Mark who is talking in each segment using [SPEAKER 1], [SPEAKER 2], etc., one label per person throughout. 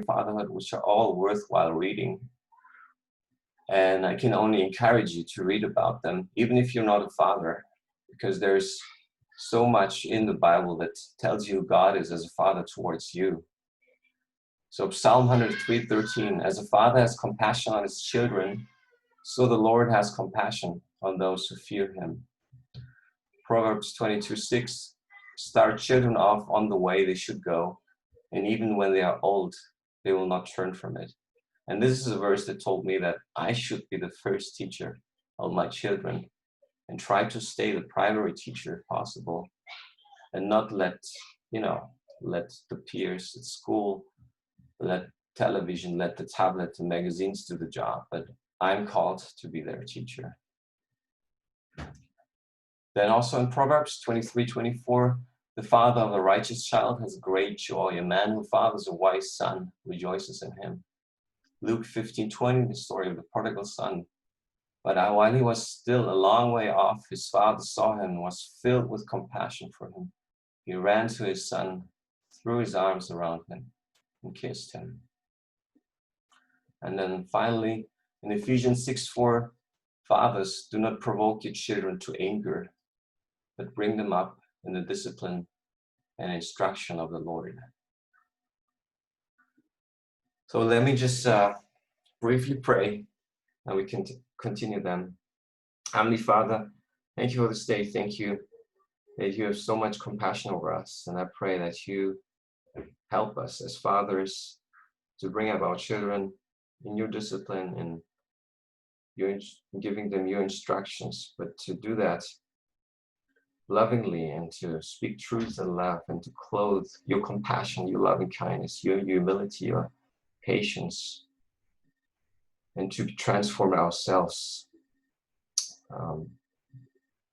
[SPEAKER 1] Fatherhood, which are all worthwhile reading. And I can only encourage you to read about them, even if you're not a father, because there's so much in the Bible that tells you God is as a father towards you. So Psalm 103:13, as a father has compassion on his children, so the Lord has compassion on those who fear him. Proverbs 22:6, start children off on the way they should go, and even when they are old, they will not turn from it. And this is a verse that told me that I should be the first teacher of my children and try to stay the primary teacher if possible, and not let the peers at school, let television, let the tablet, the magazines do the job, but I'm called to be their teacher. Then also in Proverbs 23:24, the father of a righteous child has great joy. A man who fathers a wise son rejoices in him. Luke 15:20, the story of the prodigal son. But while he was still a long way off, his father saw him and was filled with compassion for him. He ran to his son, threw his arms around him, and kissed him. And then finally, in Ephesians 6:4, fathers, do not provoke your children to anger, but bring them up in the discipline and instruction of the Lord. So let me just briefly pray, and we can continue then. Heavenly Father, thank you for this day. Thank you that you have so much compassion over us. And I pray that you help us as fathers to bring up our children in your discipline and giving them your instructions, but to do that lovingly and to speak truth and love and to clothe your compassion, your loving kindness, your humility, your patience, and to transform ourselves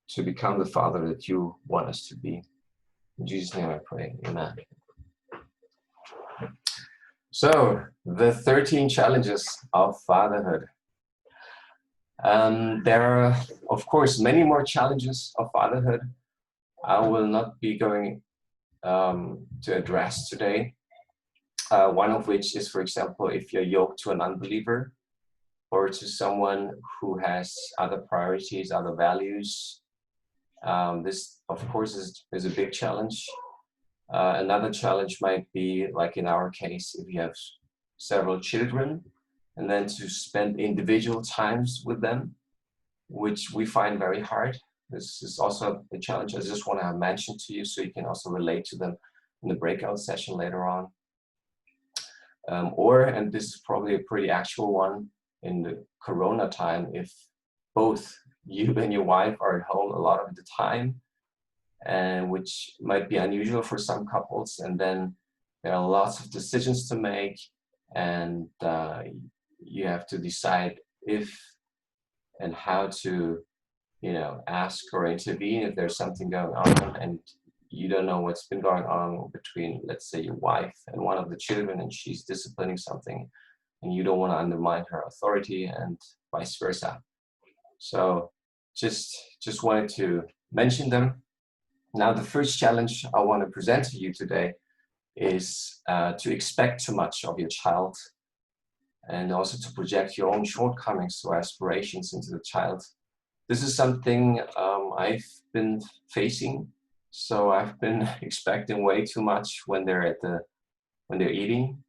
[SPEAKER 1] to become the father that you want us to be. In Jesus' name I pray, amen. So, the 13 challenges of fatherhood. There are, of course, many more challenges of fatherhood I will not be going to address today. One of which is, for example, if you're yoked to an unbeliever or to someone who has other priorities, other values. This, of course, is a big challenge. Another challenge might be, like in our case, if you have several children, and then to spend individual times with them, which we find very hard. This is also a challenge I just want to mention to you so you can also relate to them in the breakout session later on. And this is probably a pretty actual one in the Corona time, if both you and your wife are at home a lot of the time, and which might be unusual for some couples, and then there are lots of decisions to make, and you have to decide if and how to, ask or intervene if there's something going on, and you don't know what's been going on between, let's say, your wife and one of the children, and she's disciplining something, and you don't want to undermine her authority, and vice versa. So just wanted to mention them. Now, the first challenge I want to present to you today is to expect too much of your child, and also to project your own shortcomings or aspirations into the child. This is something I've been facing. So I've been expecting way too much when they're eating.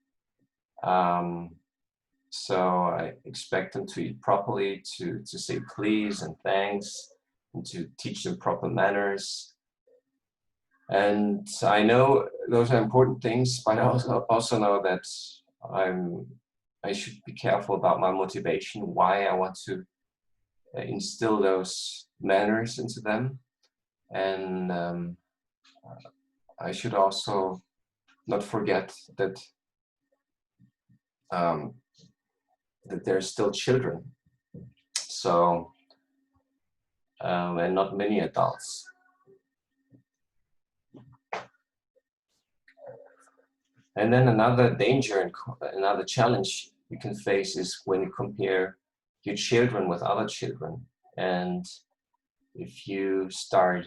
[SPEAKER 1] So I expect them to eat properly, to say please and thanks, and to teach them proper manners. And I know those are important things, but I also know that I should be careful about my motivation, why I want to instill those manners into them. And I should also not forget that that they're still children. So, and not many adults. And then another danger and another challenge you can face is when you compare your children with other children. And if you start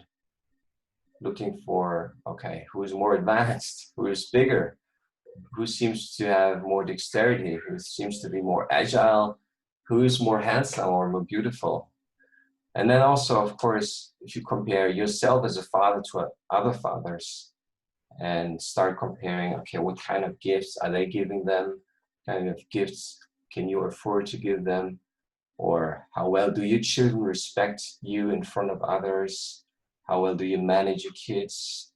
[SPEAKER 1] looking for, okay, who is more advanced, who is bigger, who seems to have more dexterity, who seems to be more agile, who is more handsome or more beautiful. And then also, of course, if you compare yourself as a father to other fathers and start comparing, okay, what kind of gifts are they giving them? What kind of gifts can you afford to give them? Or how well do your children respect you in front of others? How well do you manage your kids?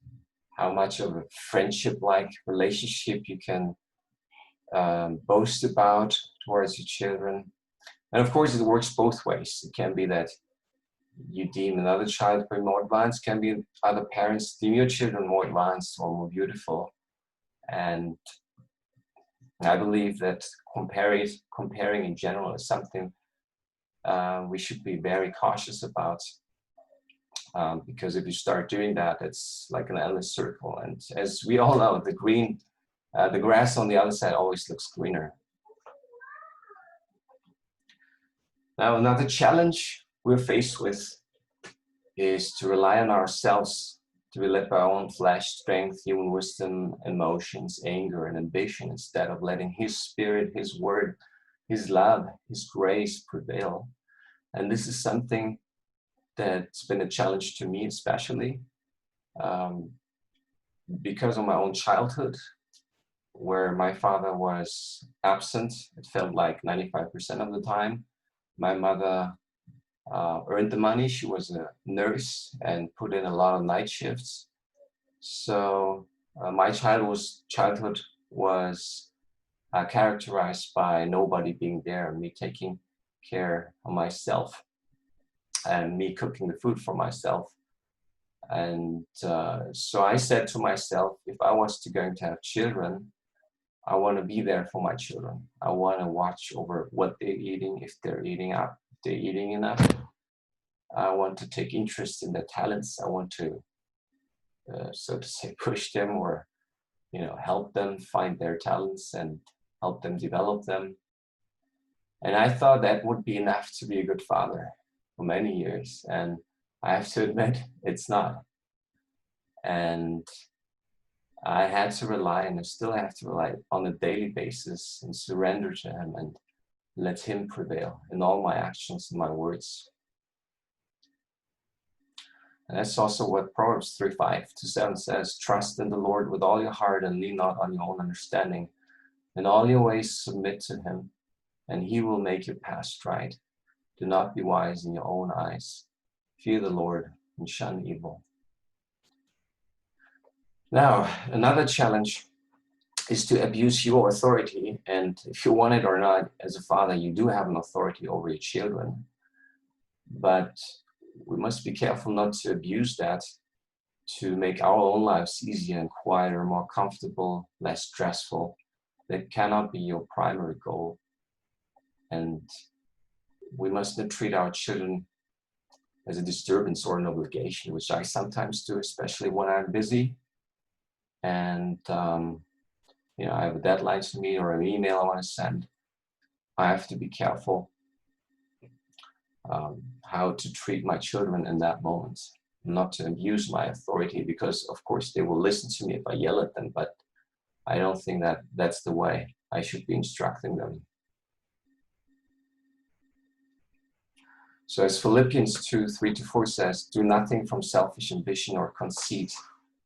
[SPEAKER 1] How much of a friendship-like relationship you can boast about towards your children? And of course, it works both ways. It can be that you deem another child to be more advanced, can be other parents deem your children more advanced or more beautiful. And I believe that comparing in general is something we should be very cautious about, because if you start doing that, it's like an endless circle. And as we all know, the grass on the other side always looks greener. Now, another challenge we're faced with is to rely on ourselves, to be led by our own flesh, strength, human wisdom, emotions, anger, and ambition, instead of letting His Spirit, His Word, His love, His grace prevail. And this is something that's been a challenge to me, especially because of my own childhood, where my father was absent. It felt like 95% of the time. My mother earned the money. She was a nurse and put in a lot of night shifts. So my childhood was characterized by nobody being there, me taking care of myself and me cooking the food for myself. And so I said to myself, if I was going to have children, I want to be there for my children. I want to watch over what they're eating, if they're eating up, if they're eating enough. I want to take interest in their talents. I want to, so to say, push them or, help them find their talents and help them develop them. And I thought that would be enough to be a good father for many years. And I have to admit, it's not. And I had to rely, and I still have to rely on a daily basis and surrender to Him and let Him prevail in all my actions and my words. And that's also what Proverbs 3:5-7 says, trust in the Lord with all your heart and lean not on your own understanding. In all your ways submit to Him, and He will make your path straight. Do not be wise in your own eyes. Fear the Lord and shun evil. Now, another challenge is to abuse your authority. And if you want it or not, as a father, you do have an authority over your children. But we must be careful not to abuse that to make our own lives easier and quieter, more comfortable, less stressful. That cannot be your primary goal. And we must not treat our children as a disturbance or an obligation, which I sometimes do, especially when I'm busy. And, I have a deadline to meet or an email I want to send. I have to be careful how to treat my children in that moment, not to abuse my authority, because of course they will listen to me if I yell at them, but I don't think that that's the way I should be instructing them. So as Philippians 2:3-4 says, do nothing from selfish ambition or conceit,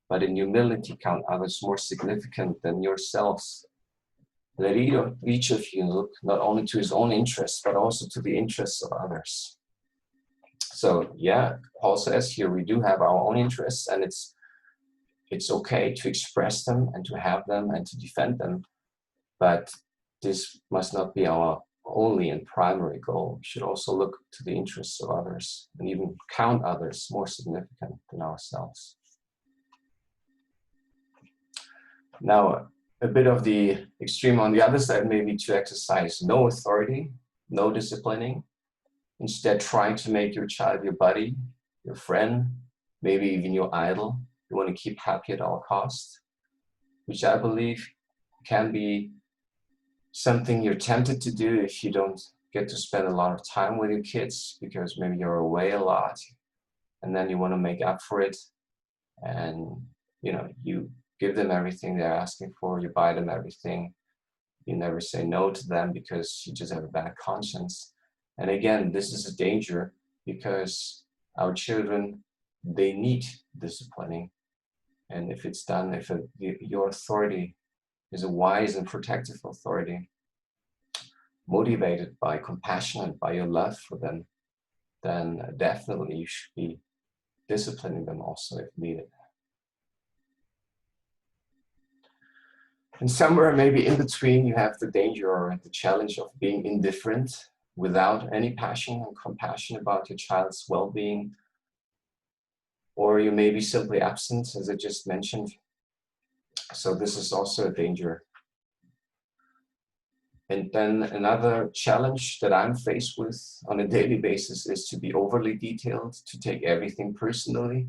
[SPEAKER 1] but in humility count others more significant than yourselves. Let each of you look not only to his own interests, but also to the interests of others. So yeah, Paul says here we do have our own interests, and it's okay to express them and to have them and to defend them, but this must not be our only and primary goal. We should also look to the interests of others and even count others more significant than ourselves. Now, a bit of the extreme on the other side may be to exercise no authority, no disciplining, instead trying to make your child your buddy, your friend, maybe even your idol. You want to keep happy at all costs, which I believe can be something you're tempted to do if you don't get to spend a lot of time with your kids, because maybe you're away a lot and then you want to make up for it, and you give them everything they're asking for, you buy them everything, you never say no to them because you just have a bad conscience. And again, this is a danger because our children, they need disciplining. And if it's done, if your authority is a wise and protective authority, motivated by compassion and by your love for them, then definitely you should be disciplining them also if needed. And somewhere maybe in between, you have the danger or the challenge of being indifferent without any passion and compassion about your child's well-being. Or you may be simply absent, as I just mentioned. So this is also a danger. And then another challenge that I'm faced with on a daily basis is to be overly detailed, to take everything personally,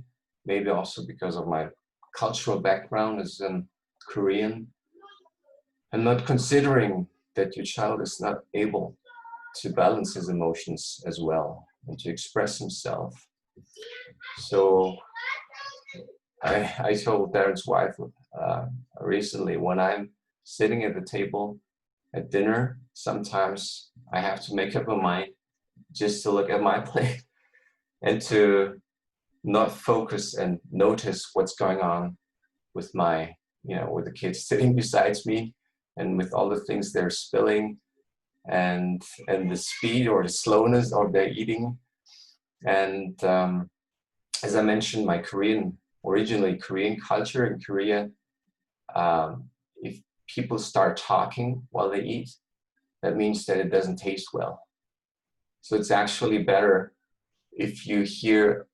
[SPEAKER 1] maybe also because of my cultural background as a Korean, and not considering that your child is not able to balance his emotions as well and to express himself. So I told Darren's wife recently, when I'm sitting at the table at dinner, sometimes I have to make up my mind just to look at my plate and to not focus and notice what's going on with my, with the kids sitting beside me and with all the things they're spilling and the speed or the slowness of their eating. And as I mentioned, my originally Korean culture in Korea, if people start talking while they eat, that means that it doesn't taste well. So it's actually better if you hear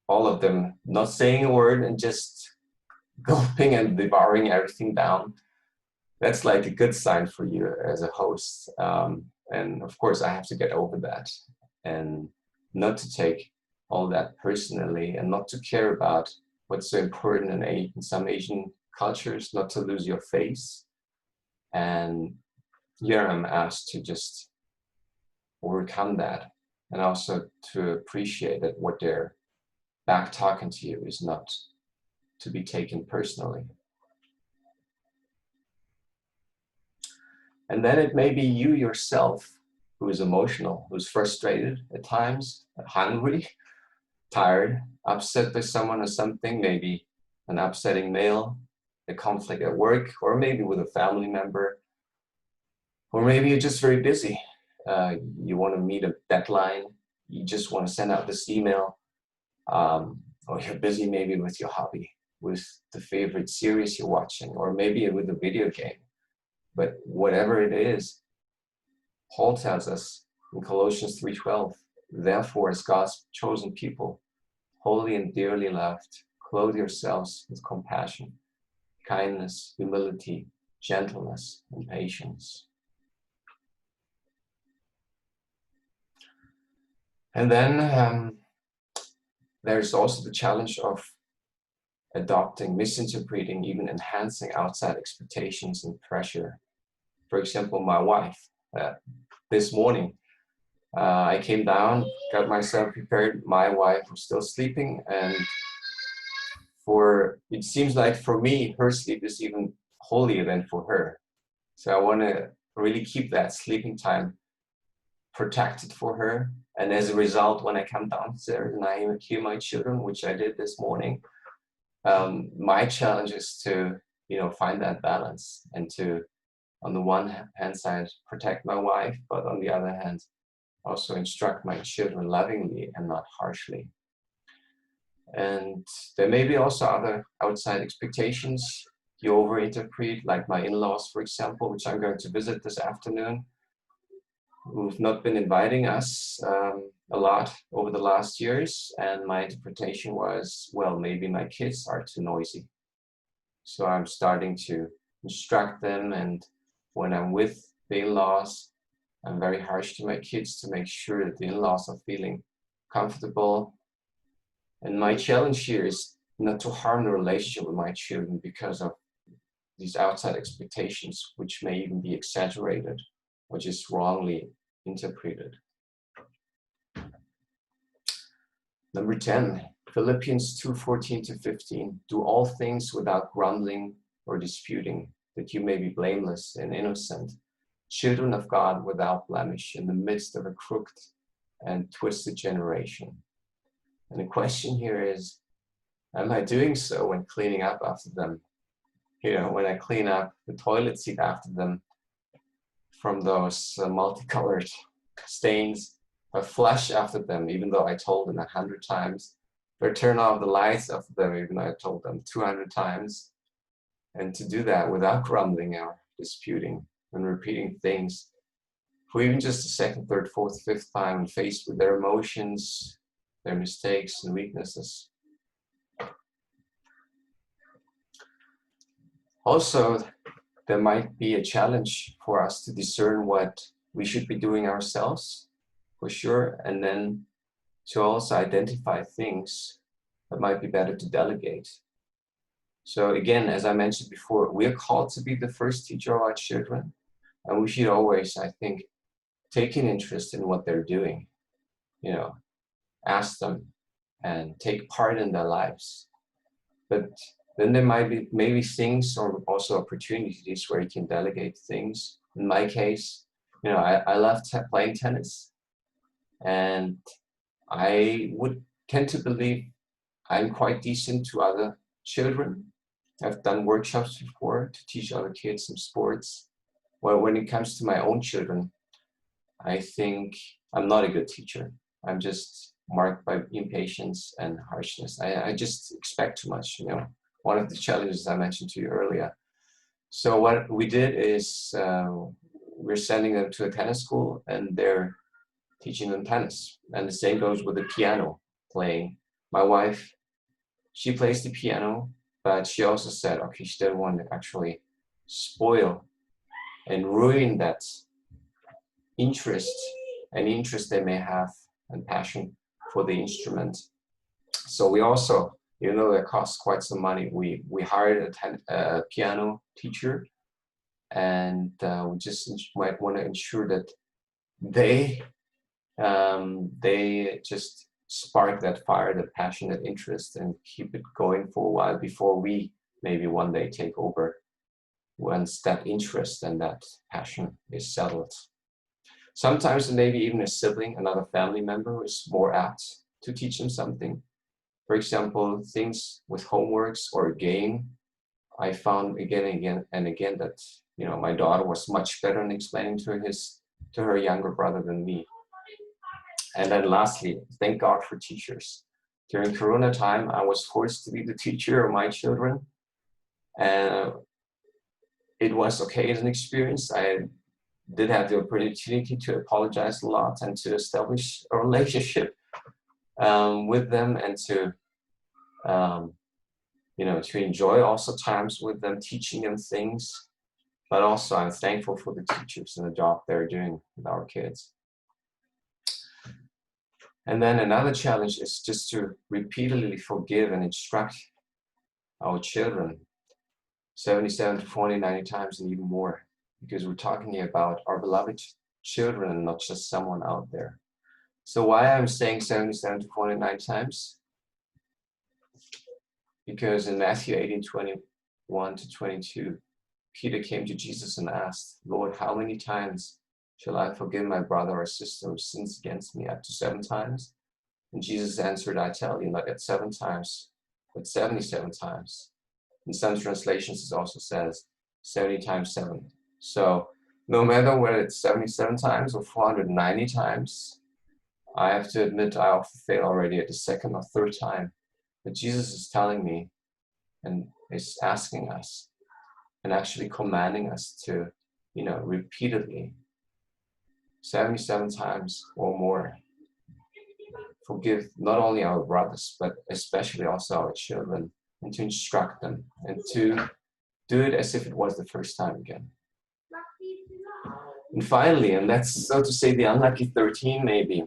[SPEAKER 1] all of them not saying a word and just gulping and devouring everything down. That's like a good sign for you as a host. And of course, I have to get over that and not to take all that personally and not to care about what's so important in some Asian cultures, not to lose your face. And here I'm asked to just overcome that and also to appreciate that what they're back talking to you is not to be taken personally. And then it may be you yourself who is emotional, who's frustrated at times, hungry, tired, upset by someone or something, maybe an upsetting mail, a conflict at work, or maybe with a family member, or maybe you're just very busy. You want to meet a deadline, you just want to send out this email, or you're busy maybe with your hobby, with the favorite series you're watching, or maybe with a video game. But whatever it is, Paul tells us in Colossians 3:12, therefore, as God's chosen people, holy and dearly loved, clothe yourselves with compassion, kindness, humility, gentleness, and patience. And then there's also the challenge of adopting, misinterpreting, even enhancing outside expectations and pressure. For example, my wife, this morning, I came down, got myself prepared. My wife was still sleeping, and it seems like for me, her sleep is even holier than for her. So I want to really keep that sleeping time protected for her. And as a result, when I come downstairs and I hear my children, which I did this morning, my challenge is to, find that balance and to, on the one hand side, protect my wife, but on the other hand, also instruct my children lovingly and not harshly. And there may be also other outside expectations you overinterpret, like my in-laws, for example, which I'm going to visit this afternoon, who've not been inviting us a lot over the last years. And my interpretation was, well, maybe my kids are too noisy. So I'm starting to instruct them, and when I'm with the in-laws, I'm very harsh to my kids to make sure that the in-laws are feeling comfortable. And my challenge here is not to harm the relationship with my children because of these outside expectations, which may even be exaggerated or just wrongly interpreted. Number 10, Philippians 2:14-15, do all things without grumbling or disputing, that you may be blameless and innocent, children of God without blemish in the midst of a crooked and twisted generation. And the question here is, am I doing so when cleaning up after them? When I clean up the toilet seat after them from those multicolored stains, I flush after them, even though I told them 100 times. Or turn off the lights after them, even though I told them 200 times. And to do that without grumbling or disputing and repeating things for even just the second, third, fourth, fifth time, and faced with their emotions, their mistakes and weaknesses. Also, there might be a challenge for us to discern what we should be doing ourselves, for sure, and then to also identify things that might be better to delegate. So again, as I mentioned before, we are called to be the first teacher of our children, and we should always, I think, take an interest in what they're doing, ask them and take part in their lives. But then there might be maybe things or also opportunities where you can delegate things. In my case, I love playing tennis, and I would tend to believe I'm quite decent to other children. I've done workshops before to teach other kids some sports. Well, when it comes to my own children, I think I'm not a good teacher. I'm just marked by impatience and harshness. I just expect too much, One of the challenges I mentioned to you earlier. So what we did is we're sending them to a tennis school, and they're teaching them tennis. And the same goes with the piano playing. My wife, she plays the piano, but she also said, okay, she didn't want to actually spoil and ruin that interest they may have and passion for the instrument. So we also, even though it costs quite some money, we hired a piano teacher, and we just might want to ensure that they just spark that fire, that passion, that interest, and keep it going for a while before we maybe one day take over, once that interest and that passion is settled. Sometimes maybe even a sibling, another family member, is more apt to teach them something. For example, things with homeworks or a game. I found again and again that my daughter was much better in explaining to her younger brother than me. And then lastly, thank God for teachers. During Corona time, I was forced to be the teacher of my children. And it was okay as an experience. I did have the opportunity to apologize a lot and to establish a relationship with them, and to enjoy also times with them, teaching them things. But also I'm thankful for the teachers and the job they're doing with our kids. And then another challenge is just to repeatedly forgive and instruct our children 77 to 40, 90 times and even more, because we're talking here about our beloved children and not just someone out there. So why I'm saying 77 to 49 times? Because in Matthew 18:21-22, Peter came to Jesus and asked, Lord, how many times shall I forgive my brother or sister who sins against me? Up to 7 times? And Jesus answered, I tell you, not at 7 times, but 77 times. In some translations, it also says 70 times 7. So no matter whether it's 77 times or 490 times, I have to admit I often fail already at the second or third time. But Jesus is telling me and is asking us and actually commanding us to, repeatedly, 77 times or more, forgive not only our brothers, but especially also our children, and to instruct them and to do it as if it was the first time again. And finally, and that's so to say the unlucky 13 maybe,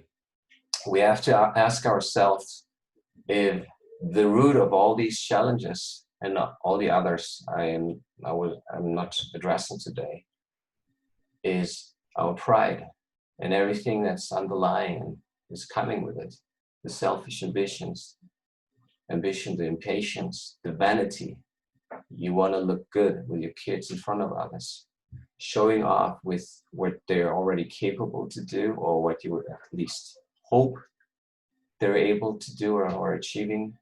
[SPEAKER 1] we have to ask ourselves if the root of all these challenges and all the others I'm not addressing today is our pride and everything that's underlying and is coming with it, the selfish ambitions, ambition, the impatience, the vanity. You want to look good with your kids in front of others, showing off with what they're already capable to do, or what you would at least hope they're able to do or achieving.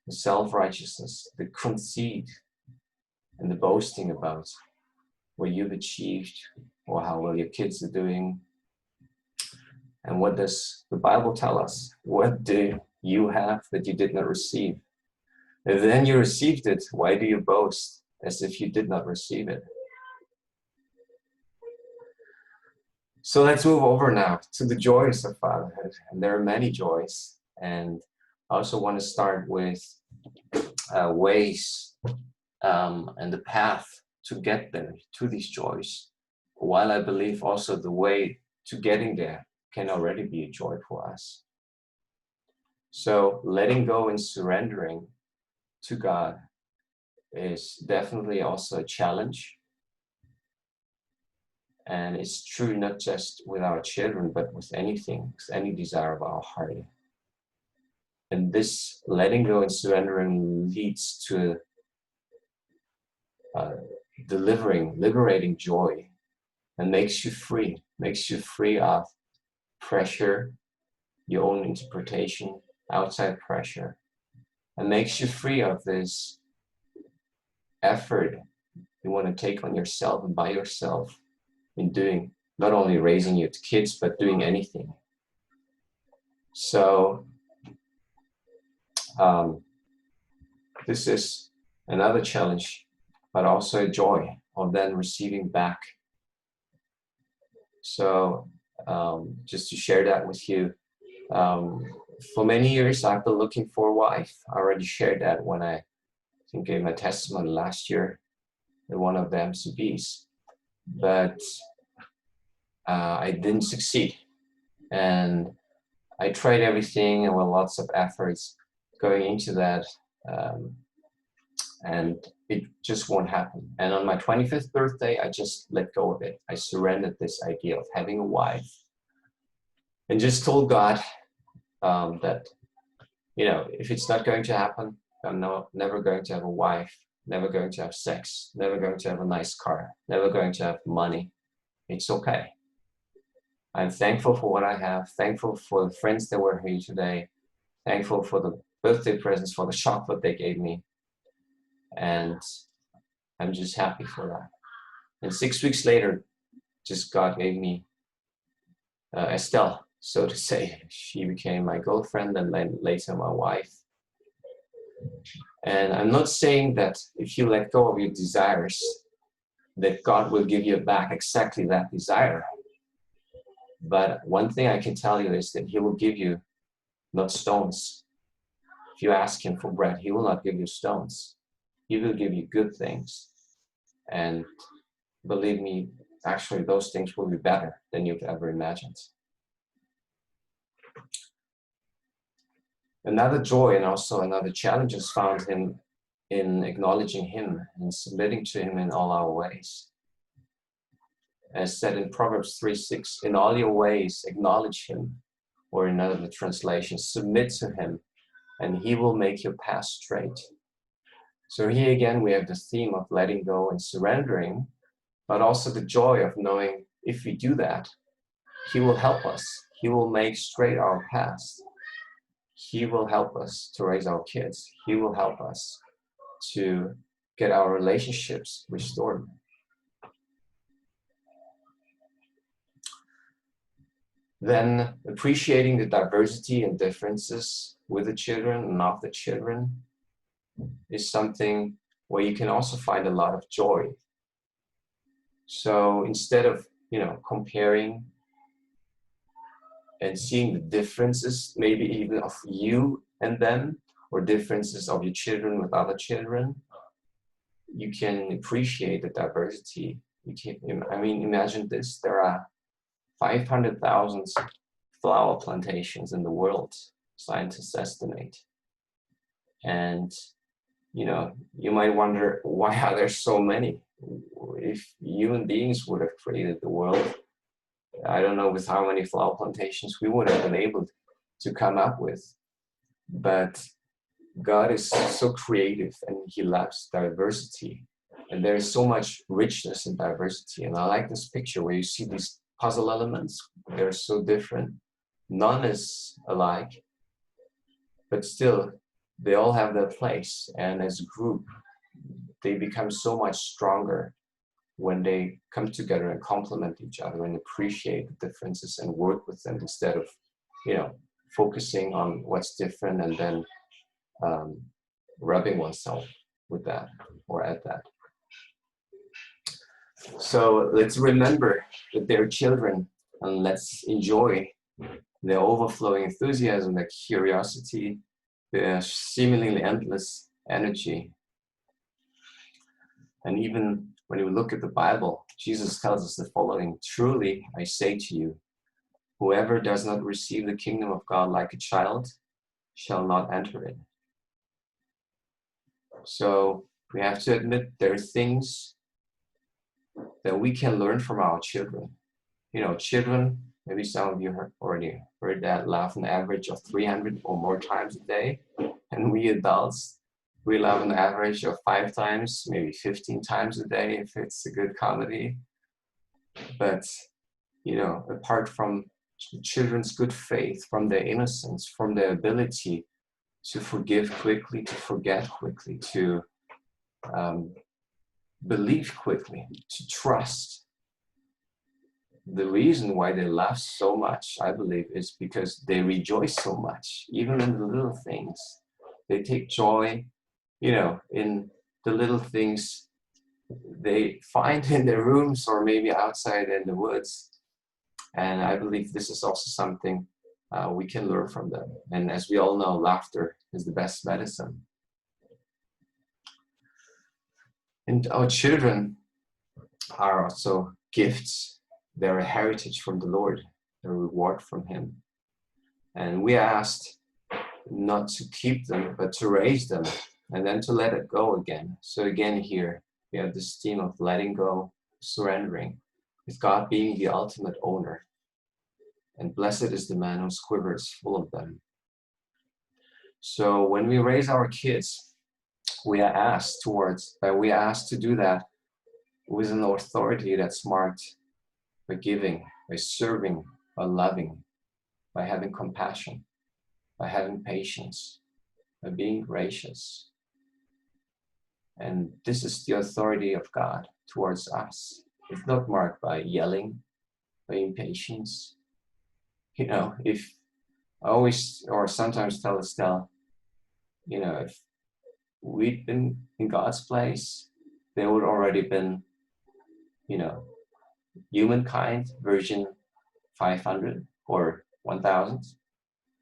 [SPEAKER 1] The self-righteousness, the conceit, and the boasting about what you've achieved or how well your kids are doing. And what does the Bible tell us? What do you have that you did not receive? If then you received it, why do you boast as if you did not receive it? So let's move over now to the joys of fatherhood. And there are many joys. And I also want to start with ways and the path to get there, to these joys. While I believe also the way to getting there can already be a joy for us. So letting go and surrendering to God is definitely also a challenge. And it's true not just with our children, but with anything, with any desire of our heart. And this letting go and surrendering leads to liberating joy, and makes you free of pressure, your own interpretation, outside pressure, and makes you free of this effort you want to take on yourself and by yourself in doing, not only raising your kids, but doing anything. So this is another challenge, but also a joy of then receiving back. So just to share that with you, for many years I've been looking for a wife. I already shared that when I think gave my testimony last year at one of the MCBs, but I didn't succeed. And I tried everything and with lots of efforts going into that, and it just won't happen. And on my 25th birthday, I just let go of it. I surrendered this idea of having a wife and just told God that, you know, if it's not going to happen, I'm never going to have a wife, never going to have sex, never going to have a nice car, never going to have money. It's okay. I'm thankful for what I have, thankful for the friends that were here today, thankful for the birthday presents, for the chocolate they gave me. And I'm just happy for that. And 6 weeks later, just God gave me Estelle, so to say. She became my girlfriend and then later my wife. And I'm not saying that if you let go of your desires, that God will give you back exactly that desire. But one thing I can tell you is that He will give you not stones. If you ask Him for bread, He will not give you stones. He will give you good things. And believe me, actually those things will be better than you've ever imagined. Another joy and also another challenge is found in acknowledging Him and submitting to Him in all our ways. As said in Proverbs 3:6, in all your ways acknowledge Him, or in another translation, submit to Him, and He will make your path straight. So here again, we have the theme of letting go and surrendering, but also the joy of knowing if we do that, He will help us. He will make straight our paths. He will help us to raise our kids. He will help us to get our relationships restored. Then appreciating the diversity and differences with the children and of the children is something where you can also find a lot of joy. So instead of, comparing and seeing the differences, maybe even of you and them, or differences of your children with other children, you can appreciate the diversity. Imagine this, there are 500,000 flower plantations in the world, scientists estimate. And, you might wonder, why are there so many? If human beings would have created the world, I don't know with how many flower plantations we would have been able to come up with. But God is so creative and he loves diversity. And there is so much richness in diversity. And I like this picture where you see these puzzle elements. They're so different. None is alike, but still they all have their place. And as a group, they become so much stronger when they come together and complement each other and appreciate the differences and work with them instead of, focusing on what's different and then rubbing oneself with that or at that. So let's remember that they're children and let's enjoy their overflowing enthusiasm, their curiosity, their seemingly endless energy. And even when you look at the Bible, Jesus tells us the following: truly, I say to you, whoever does not receive the kingdom of God like a child shall not enter it. So we have to admit there are things that we can learn from our children. Children, maybe some of you have already heard that, laugh an average of 300 or more times a day. And we adults, we laugh an average of 5 times, maybe 15 times a day if it's a good comedy. But, apart from children's good faith, from their innocence, from their ability to forgive quickly, to forget quickly, to believe quickly, to trust. The reason why they laugh so much, I believe, is because they rejoice so much, even in the little things. They take joy, in the little things they find in their rooms or maybe outside in the woods. And I believe this is also something we can learn from them. And as we all know, laughter is the best medicine. And our children are also gifts. They're a heritage from the Lord, a reward from him. And we are asked not to keep them, but to raise them and then to let it go again. So again here, we have this theme of letting go, surrendering, with God being the ultimate owner. And blessed is the man whose quiver is full of them. So when we raise our kids, we are asked to do that with an authority that's marked by giving, by serving, by loving, by having compassion, by having patience, by being gracious. And this is the authority of God towards us. It's not marked by yelling, by impatience. If I always or sometimes tell Estelle, if we'd been in God's place, there would already been, humankind version 500 or 1000,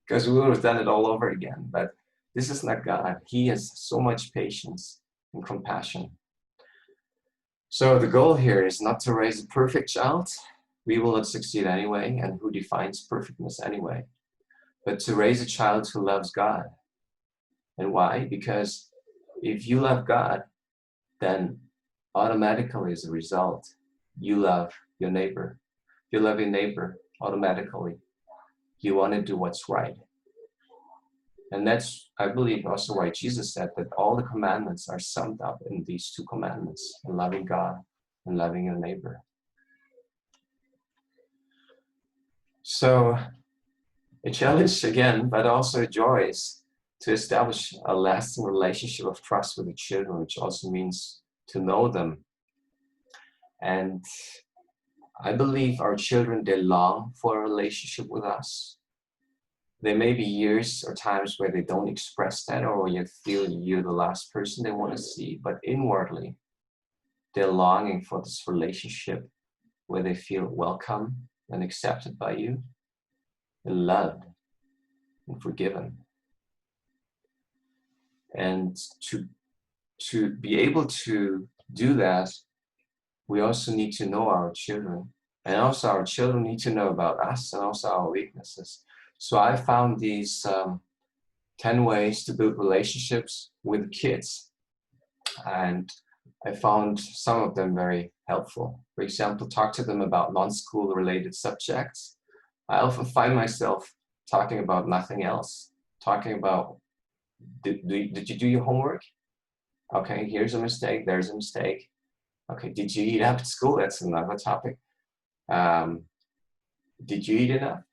[SPEAKER 1] because we would have done it all over again. But this is not God. He has so much patience and compassion. So the goal here is not to raise a perfect child. We will not succeed anyway, and who defines perfectness anyway? But to raise a child who loves God. And why? Because if you love God, then automatically as a result, you love your neighbor. If you love your neighbor, automatically, you want to do what's right. And that's, I believe, also why Jesus said that all the commandments are summed up in these 2 commandments, in loving God and loving your neighbor. So a challenge again, but also a joy is to establish a lasting relationship of trust with the children, which also means to know them. And I believe our children, they long for a relationship with us. There may be years or times where they don't express that, or you feel you're the last person they want to see, but inwardly, they're longing for this relationship where they feel welcome and accepted by you, and loved and forgiven. And to be able to do that, we also need to know our children, and also our children need to know about us and also our weaknesses. So I found these 10 ways to build relationships with kids, and I found some of them very helpful. For example, talk to them about non-school related subjects. I often find myself talking about nothing else, talking about Did you do your homework? Okay, here's a mistake, there's a mistake. Okay, did you eat after school? That's another topic. Did you eat enough?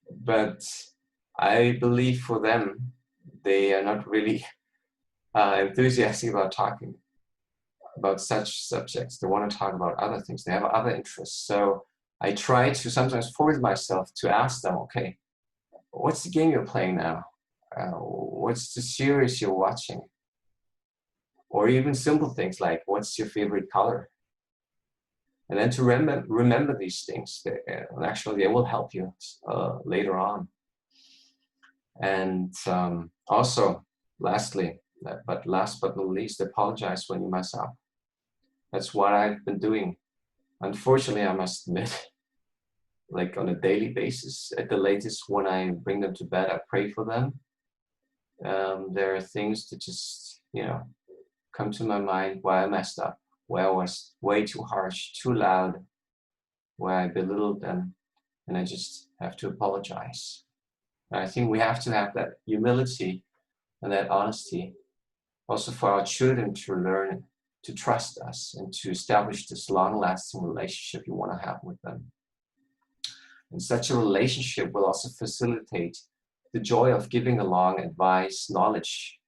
[SPEAKER 1] But I believe for them, they are not really enthusiastic about talking about such subjects. They want to talk about other things. They have other interests. So I try to sometimes force myself to ask them, okay, what's the game you're playing now? What's the series you're watching? Or even simple things like, what's your favorite color? And then to remember these things, and actually they will help you later on. And also, lastly, last but not least, apologize when you mess up. That's what I've been doing. Unfortunately, I must admit, like on a daily basis, at the latest when I bring them to bed, I pray for them. There are things that just, come to my mind where I messed up, where I was way too harsh, too loud, where I belittled them, and I just have to apologize. And I think we have to have that humility and that honesty also for our children to learn to trust us and to establish this long-lasting relationship you want to have with them. And such a relationship will also facilitate the joy of giving along advice, knowledge,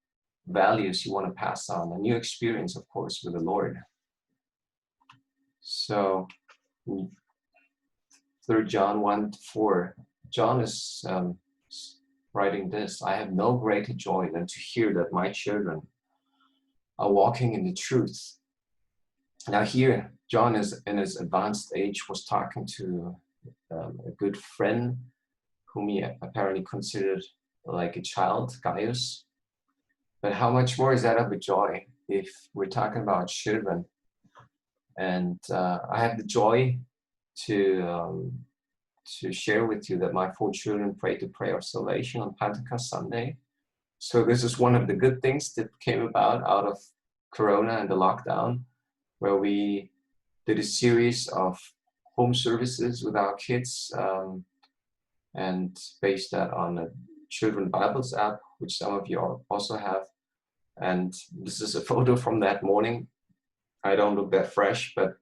[SPEAKER 1] values you want to pass on, a new experience, of course, with the Lord. So, 3 John 1:4, John is writing this: I have no greater joy than to hear that my children are walking in the truth. Now here, John is in his advanced age, was talking to a good friend whom he apparently considered like a child, Gaius. But how much more is that of a joy if we're talking about children? And I have the joy to share with you that my 4 children prayed the prayer of salvation on Pentecost Sunday. So this is one of the good things that came about out of Corona and the lockdown, where we did a series of home services with our kids and based that on the Children Bibles app, which some of you also have. And this is a photo from that morning. I don't look that fresh, but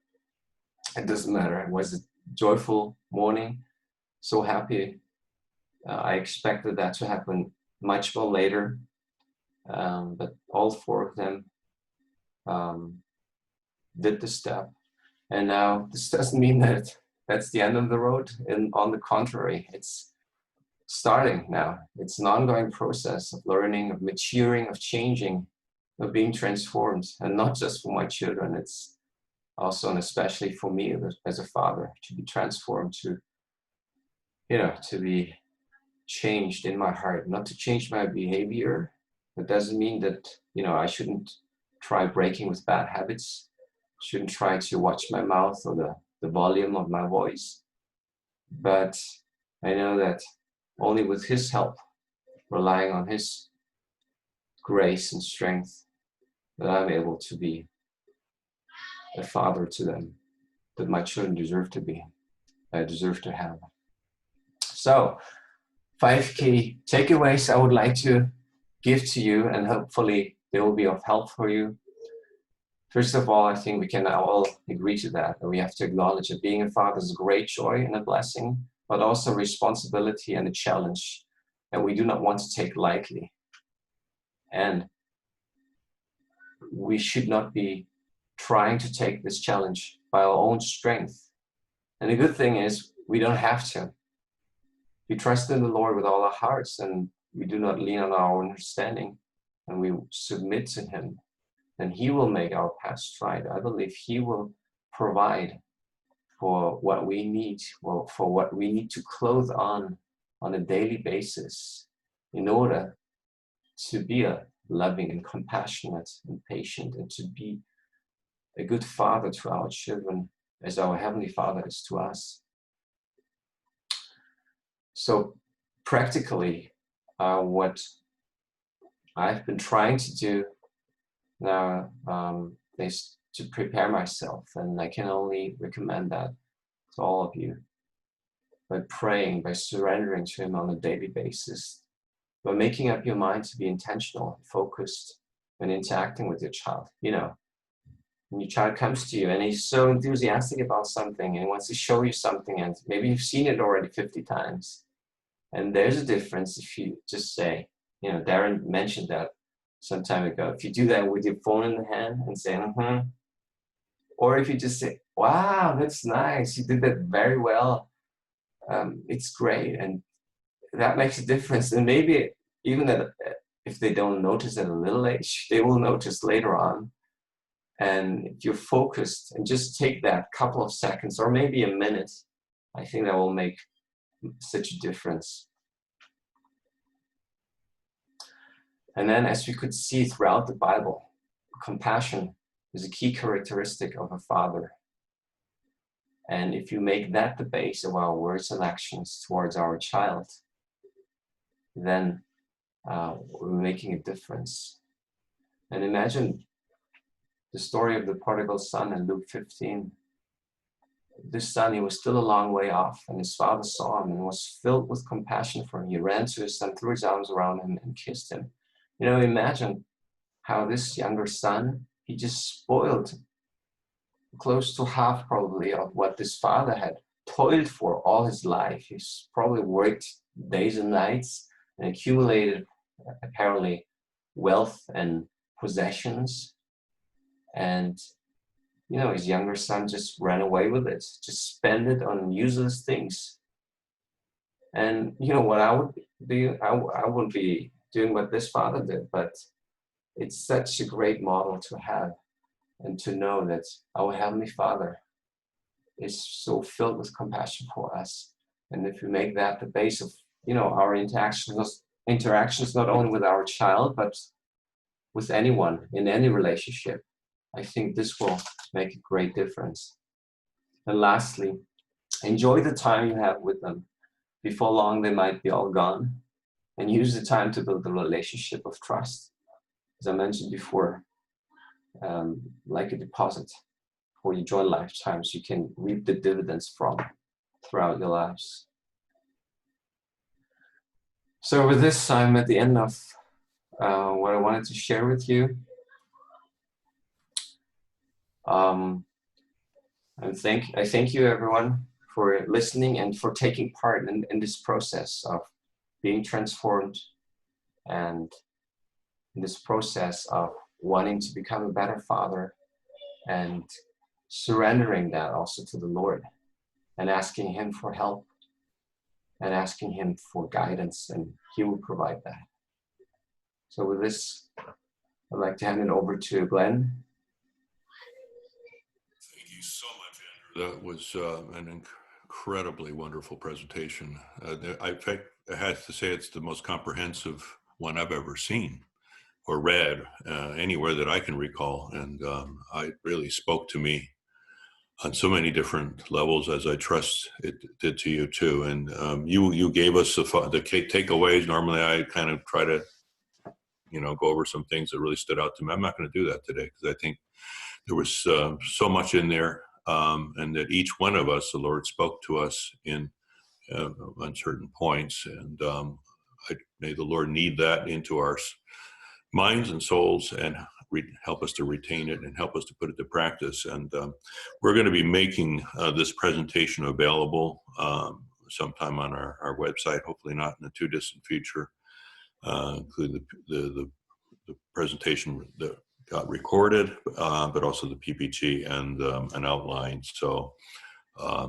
[SPEAKER 1] it doesn't matter. It was a joyful morning, so happy. I expected that to happen much more later, but all 4 of them did the step. And now this doesn't mean that that's the end of the road. And on the contrary, it's starting now. It's an ongoing process of learning, of maturing, of changing, of being transformed. And not just for my children, it's also and especially for me as a father, to be transformed, to be changed in my heart, not to change my behavior. That doesn't mean that, I shouldn't try breaking with bad habits, shouldn't try to watch my mouth or the volume of my voice. But I know that only with his help, relying on his grace and strength, that I'm able to be a father to them that my children deserve to be, I deserve to have. So 5 key takeaways I would like to give to you, and hopefully they will be of help for you. First of all, I think we can all agree to that we have to acknowledge that being a father is a great joy and a blessing, but also a responsibility and a challenge that we do not want to take lightly. And we should not be trying to take this challenge by our own strength. And the good thing is, we don't have to. We trust in the Lord with all our hearts, and we do not lean on our understanding, and we submit to Him, and He will make our path straight. I believe He will provide for what we need, for what we need to clothe on a daily basis in order to be a loving and compassionate and patient, and to be a good father to our children as our Heavenly Father is to us. So practically, what I've been trying to do now is to prepare myself, and I can only recommend that to all of you, by praying, by surrendering to Him on a daily basis, but making up your mind to be intentional, focused when interacting with your child. When your child comes to you and he's so enthusiastic about something and wants to show you something, and maybe you've seen it already 50 times. And there's a difference if you just say, Darren mentioned that some time ago. If you do that with your phone in the hand and say, or if you just say, wow, that's nice, you did that very well, it's great. And that makes a difference. And maybe even that, if they don't notice at a little age, they will notice later on. And if you're focused and just take that couple of seconds or maybe a minute, I think that will make such a difference. And then, as we could see throughout the Bible, compassion is a key characteristic of a father. And if you make that the base of our words and actions towards our child, then we're making a difference. And imagine the story of the prodigal son in Luke 15. This son, he was still a long way off, and his father saw him and was filled with compassion for him. He ran to his son, threw his arms around him, and kissed him. Imagine how this younger son, he just spoiled close to half probably of what this father had toiled for all his life. He's probably worked days and nights and accumulated apparently wealth and possessions. And his younger son just ran away with it, just spent it on useless things. And what I would do, I wouldn't be doing what this father did, but it's such a great model to have and to know that our Heavenly Father is so filled with compassion for us. And if we make that the base of our interactions not only with our child, but with anyone in any relationship, I think this will make a great difference. And lastly, enjoy the time you have with them. Before long, they might be all gone. And use the time to build a relationship of trust. As I mentioned before, like a deposit for your joint lifetimes, you can reap the dividends from throughout your lives. So with this, I'm at the end of what I wanted to share with you. And I thank you, everyone, for listening and for taking part in this process of being transformed, and in this process of wanting to become a better father, and surrendering that also to the Lord, and asking Him for help, and asking Him for guidance, and He will provide that. So with this, I'd like to hand it over to Glenn.
[SPEAKER 2] Thank you so much, Andrew. That was an incredibly wonderful presentation. I have to say it's the most comprehensive one I've ever seen or read anywhere that I can recall. And it really spoke to me on so many different levels, as I trust it did to you too. And you gave us the takeaways. Normally I kind of try to, go over some things that really stood out to me. I'm not going to do that today because I think there was so much in there, and that each one of us, the Lord spoke to us in on certain points. And may the Lord knead that into our minds and souls and help us to retain it and help us to put it to practice. And we're going to be making this presentation available sometime on our website, hopefully not in the too distant future, including the presentation that got recorded, but also the PPT and an outline. So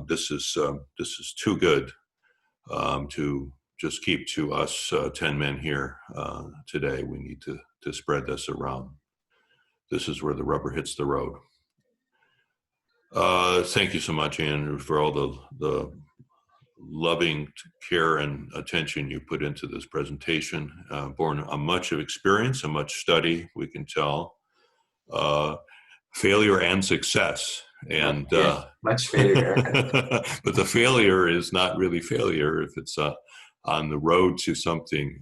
[SPEAKER 2] this is too good to just keep to us 10 men here today. We need to spread this around. This is where the rubber hits the road. Thank you so much, Andrew, for all the loving care and attention you put into this presentation. Born on much of experience and much study, we can tell. Failure and success. And
[SPEAKER 1] much failure.
[SPEAKER 2] But the failure is not really failure if it's on the road to something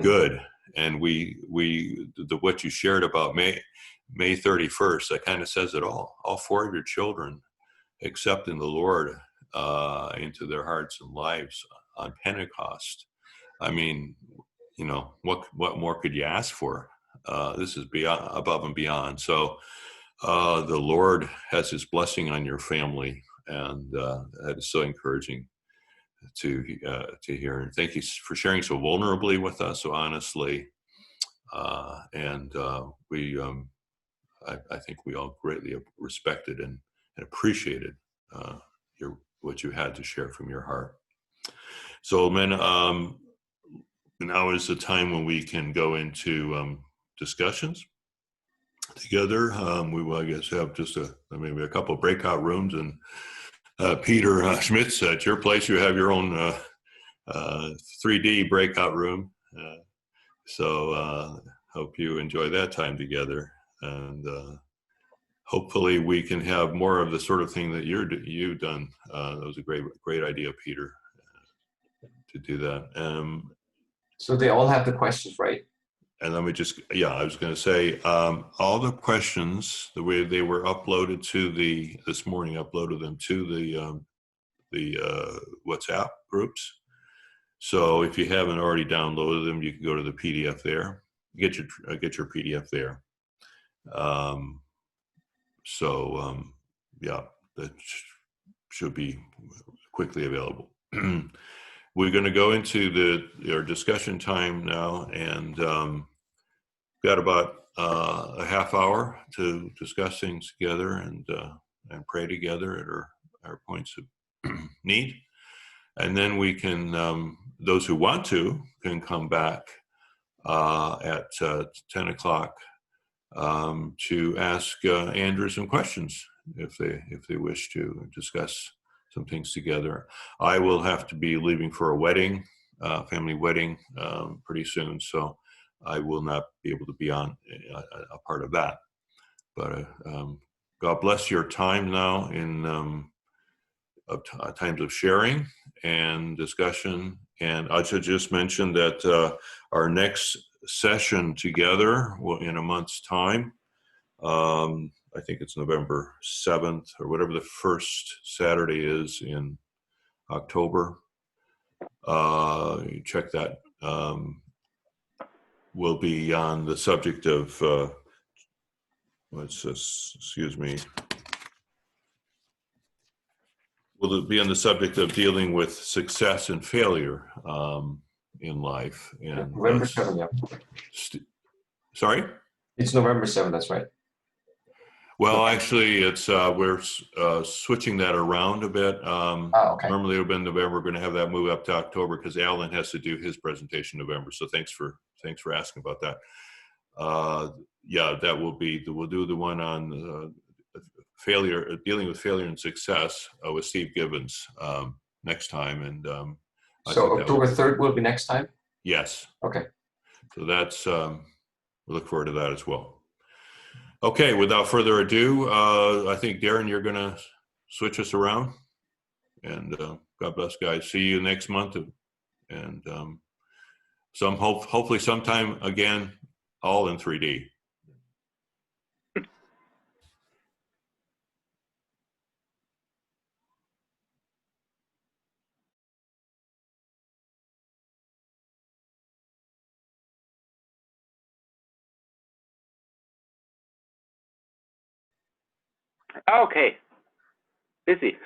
[SPEAKER 2] good. And what you shared about May 31st, that kind of says it all. All four of your children accepting the Lord into their hearts and lives on Pentecost. I mean, you know, what more could you ask for? This is beyond, above and beyond. So the Lord has his blessing on your family, and that is so encouraging to hear. And thank you for sharing so vulnerably with us, so honestly. And I think we all greatly respected and appreciated what you had to share from your heart. So, men, now is the time when we can go into discussions together. We will, I guess, have just maybe a couple of breakout rooms. And Peter Schmitz, at your place, you have your own 3D breakout room. So hope you enjoy that time together. And hopefully we can have more of the sort of thing that you've done. That was a great idea, Peter, to do that.
[SPEAKER 1] So they all have the questions, right?
[SPEAKER 2] And let me just, I was going to say, all the questions, the way they were uploaded to this morning, uploaded them to the WhatsApp groups. So if you haven't already downloaded them, you can go to the PDF there, get your PDF there. That should be quickly available. We're going to go into our discussion time now, and got about a half hour to discuss things together and pray together at our points of need. And then we can, those who want to, can come back at 10 o'clock to ask Andrew some questions if they wish to discuss some things together. I will have to be leaving for a wedding, family wedding, pretty soon, so I will not be able to be on a part of that. But God bless your time now in times of sharing and discussion. And I should just mention that our next session together in a month's time, I think it's November 7th or whatever the first Saturday is in October. Check that. We'll be on the subject of, excuse me. We'll be on the subject of dealing with success and failure in life. And
[SPEAKER 1] November 7th, yeah.
[SPEAKER 2] Sorry?
[SPEAKER 1] It's November 7th, that's right.
[SPEAKER 2] Well, actually, it's we're switching that around a bit.
[SPEAKER 1] Okay.
[SPEAKER 2] Normally, it would have been November. We're going to have that move up to October because Alan has to do his presentation in November. So thanks for asking about that. That will be. We'll do the one on failure, dealing with failure and success with Steve Gibbons next time. And
[SPEAKER 1] so October 3rd will be next time.
[SPEAKER 2] Yes.
[SPEAKER 1] Okay.
[SPEAKER 2] So that's we look forward to that as well. Okay, without further ado, I think, Darren, you're going to switch us around. And God bless, guys. See you next month. And hopefully sometime again, all in 3D.
[SPEAKER 3] Okay. Busy.